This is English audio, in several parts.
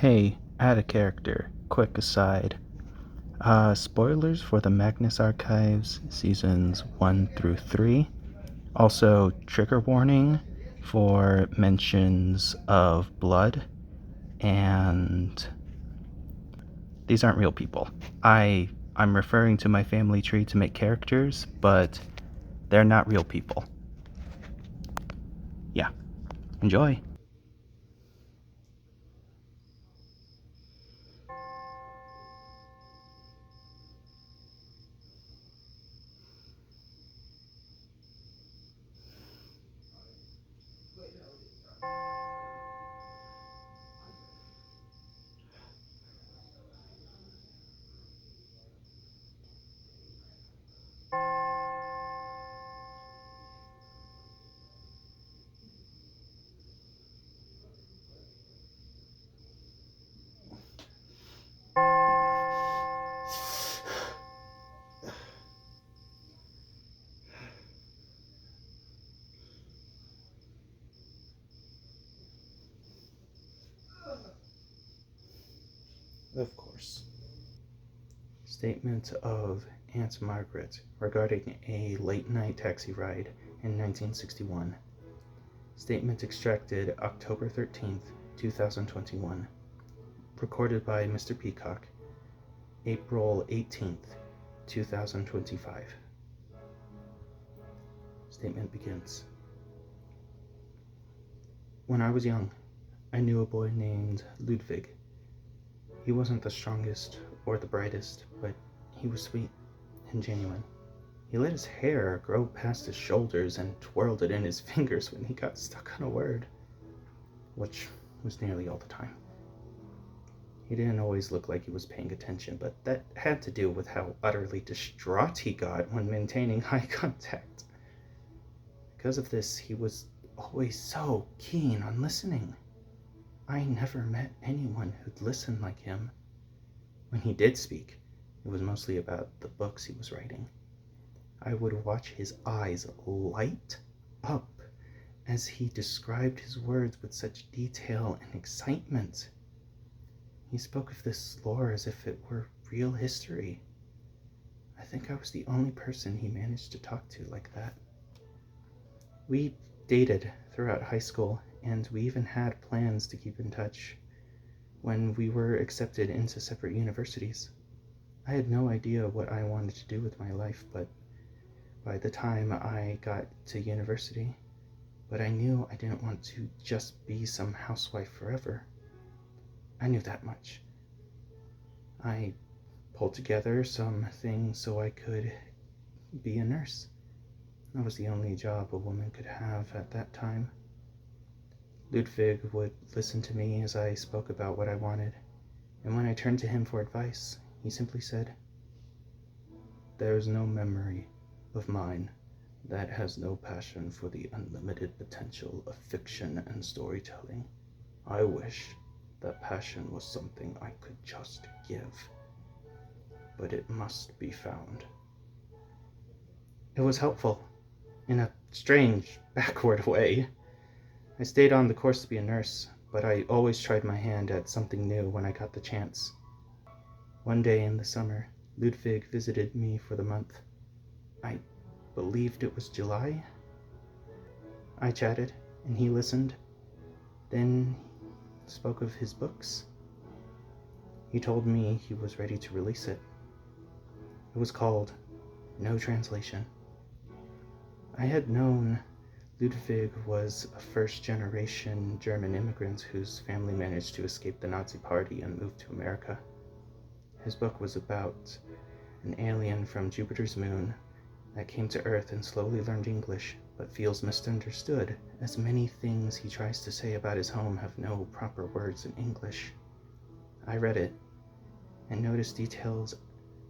Hey, add a character. Quick aside. Spoilers for the MAGNUS Archives, seasons 1 through 3. Also, trigger warning for mentions of blood, and these aren't real people. I'm referring to my family tree to make characters, but they're not real people. Yeah. Enjoy. Of course. Statement of Aunt Margaret regarding a late-night taxi ride in 1961. Statement extracted October 13th, 2021. Recorded by Mr. Peacock, April 18th, 2025. Statement begins. When I was young, I knew a boy named Ludwig. He wasn't the strongest or the brightest, but he was sweet and genuine. He let his hair grow past his shoulders and twirled it in his fingers when he got stuck on a word, which was nearly all the time. He didn't always look like he was paying attention, but that had to do with how utterly distraught he got when maintaining eye contact. Because of this, he was always so keen on listening. I never met anyone who'd listen like him. When he did speak, it was mostly about the books he was writing. I would watch his eyes light up as he described his words with such detail and excitement. He spoke of this lore as if it were real history. I think I was the only person he managed to talk to like that. We dated throughout high school, and we even had plans to keep in touch when we were accepted into separate universities. I had no idea what I wanted to do with my life, but by the time I got to university, but I knew I didn't want to just be some housewife forever. I knew that much. I pulled together some things so I could be a nurse. That was the only job a woman could have at that time. Ludwig would listen to me as I spoke about what I wanted, and when I turned to him for advice, he simply said, "There is no memory of mine that has no passion for the unlimited potential of fiction and storytelling. I wish that passion was something I could just give, but it must be found." It was helpful, in a strange, backward way. I stayed on the course to be a nurse, but I always tried my hand at something new when I got the chance. One day in the summer, Ludwig visited me for the month. I believed it was July. I chatted, and he listened, then spoke of his books. He told me he was ready to release it. It was called No Translation. I had known Ludwig was a first-generation German immigrant whose family managed to escape the Nazi Party and move to America. His book was about an alien from Jupiter's moon that came to Earth and slowly learned English, but feels misunderstood, as many things he tries to say about his home have no proper words in English. I read it, and noticed details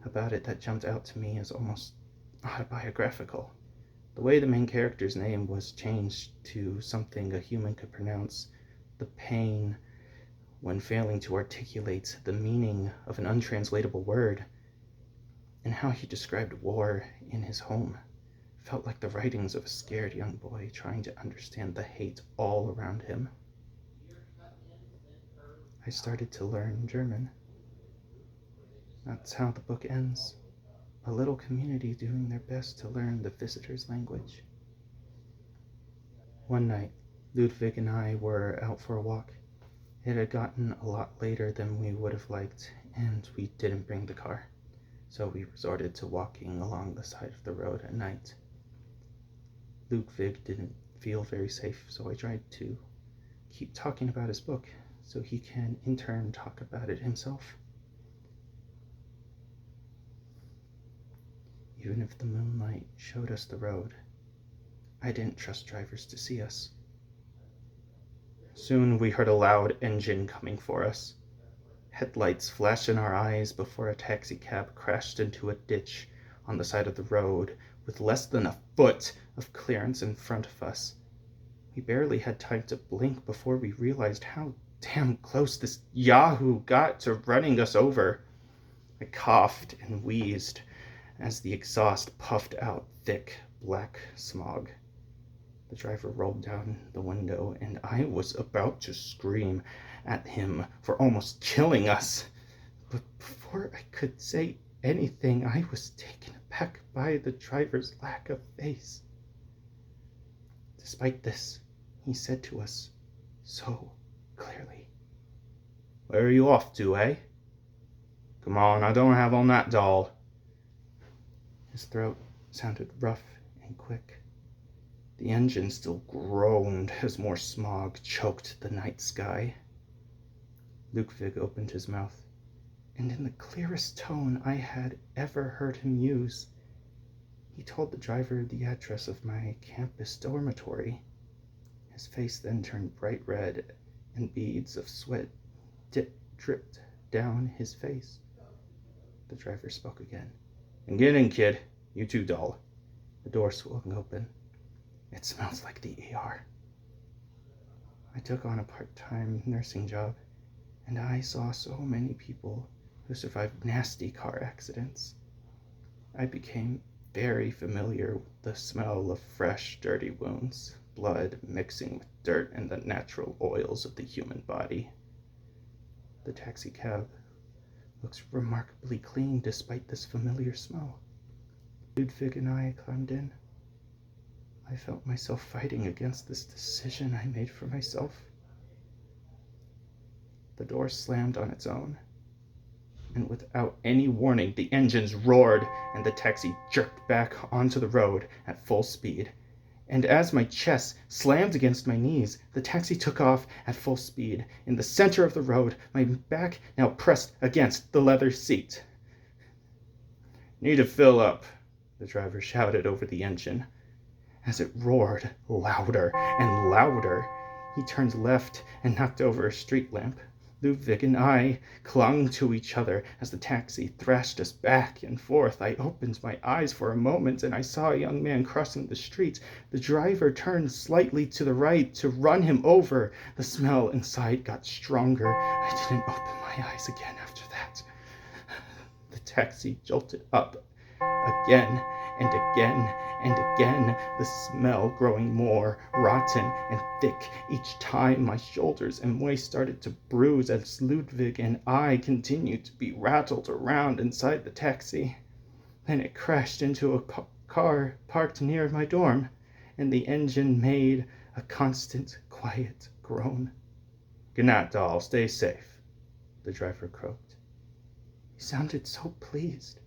about it that jumped out to me as almost autobiographical. The way the main character's name was changed to something a human could pronounce, the pain when failing to articulate the meaning of an untranslatable word, and how he described war in his home felt like the writings of a scared young boy trying to understand the hate all around him. I started to learn German. That's how the book ends. A little community doing their best to learn the visitor's language. One night, Ludwig and I were out for a walk. It had gotten a lot later than we would have liked, and we didn't bring the car, so we resorted to walking along the side of the road at night. Ludwig didn't feel very safe, so I tried to keep talking about his book so he can in turn talk about it himself. Even if the moonlight showed us the road, I didn't trust drivers to see us. Soon we heard a loud engine coming for us. Headlights flashed in our eyes before a taxicab crashed into a ditch on the side of the road with less than a foot of clearance in front of us. We barely had time to blink before we realized how damn close this yahoo got to running us over. I coughed and wheezed as the exhaust puffed out thick black smog. The driver rolled down the window, and I was about to scream at him for almost killing us. But before I could say anything, I was taken aback by the driver's lack of face. Despite this, he said to us so clearly, "Where are you off to, eh? Come on, I don't have on that doll." His throat sounded rough and quick. The engine still groaned as more smog choked the night sky. Ludwig opened his mouth, and in the clearest tone I had ever heard him use, he told the driver the address of my campus dormitory. His face then turned bright red, and beads of sweat dripped down his face. The driver spoke again. "And get in, kid. You too, doll." The door swung open. "It smells like the ER." I took on a part-time nursing job, and I saw so many people who survived nasty car accidents. I became very familiar with the smell of fresh, dirty wounds, blood mixing with dirt and the natural oils of the human body. The taxicab looks remarkably clean despite this familiar smell. Ludwig and I climbed in. I felt myself fighting against this decision I made for myself. The door slammed on its own, and without any warning, the engines roared and the taxi jerked back onto the road at full speed. And as my chest slammed against my knees, the taxi took off at full speed in the center of the road, my back now pressed against the leather seat. "Need to fill up," the driver shouted over the engine. As it roared louder and louder, he turned left and knocked over a street lamp. Ludwig and I clung to each other as the taxi thrashed us back and forth. I opened my eyes for a moment and I saw a young man crossing the street. The driver turned slightly to the right to run him over. The smell inside got stronger. I didn't open my eyes again after that. The taxi jolted up again and again and again, the smell growing more rotten and thick each time my shoulders and waist started to bruise as Ludwig and I continued to be rattled around inside the taxi. Then it crashed into a car parked near my dorm, and the engine made a constant, quiet groan. "Good night, doll. Stay safe," the driver croaked. He sounded so pleased,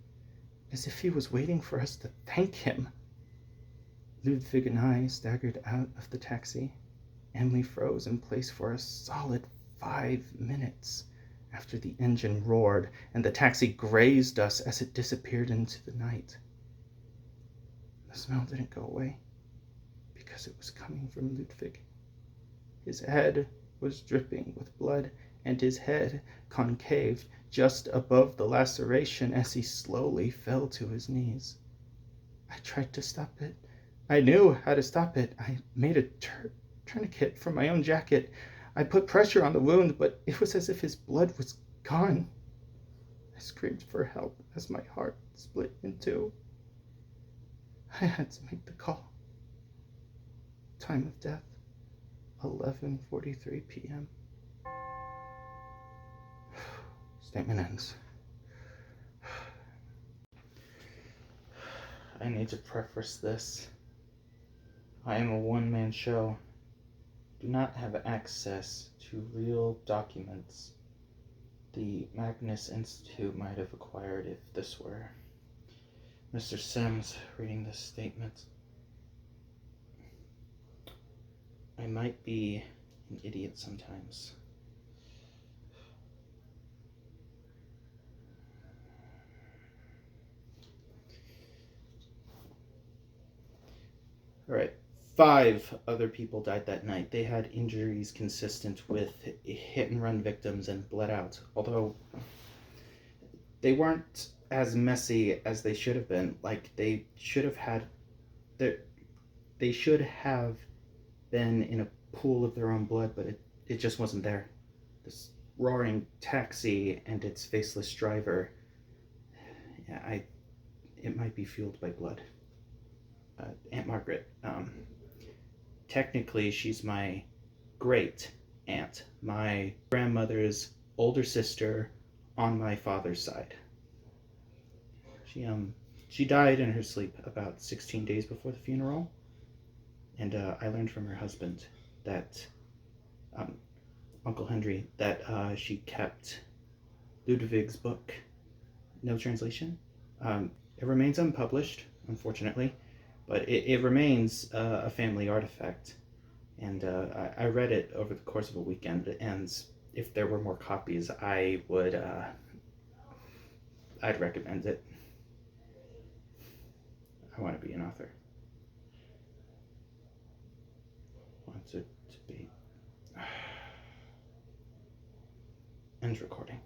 as if he was waiting for us to thank him. Ludwig and I staggered out of the taxi, and we froze in place for a solid 5 minutes after the engine roared and the taxi grazed us as it disappeared into the night. The smell didn't go away because it was coming from Ludwig. His head was dripping with blood, and his head concaved just above the laceration as he slowly fell to his knees. I tried to stop it. I knew how to stop it. I made a tourniquet from my own jacket. I put pressure on the wound, but it was as if his blood was gone. I screamed for help as my heart split in two. I had to make the call. Time of death, 11:43 p.m. Statement ends. I need to preface this. I am a one-man show. Do not have access to real documents the MAGNUS Institute might have acquired if this were Mr. Sims reading this statement. I might be an idiot sometimes. Alright, 5 other people died that night. They had injuries consistent with hit-and-run victims and bled out, although they weren't as messy as they should have been. Like, they should have been in a pool of their own blood, but it just wasn't there. This roaring taxi and its faceless driver, yeah, it might be fueled by blood. Aunt Margaret, technically she's my great aunt, my grandmother's older sister on my father's side. She died in her sleep about 16 days before the funeral, and I learned from her husband that Uncle Henry that she kept Ludwig's book, no translation. It remains unpublished, unfortunately, but it remains a family artifact, and I read it over the course of a weekend, and if there were more copies, I'd recommend it. I want to be an author. Want to be. End recording.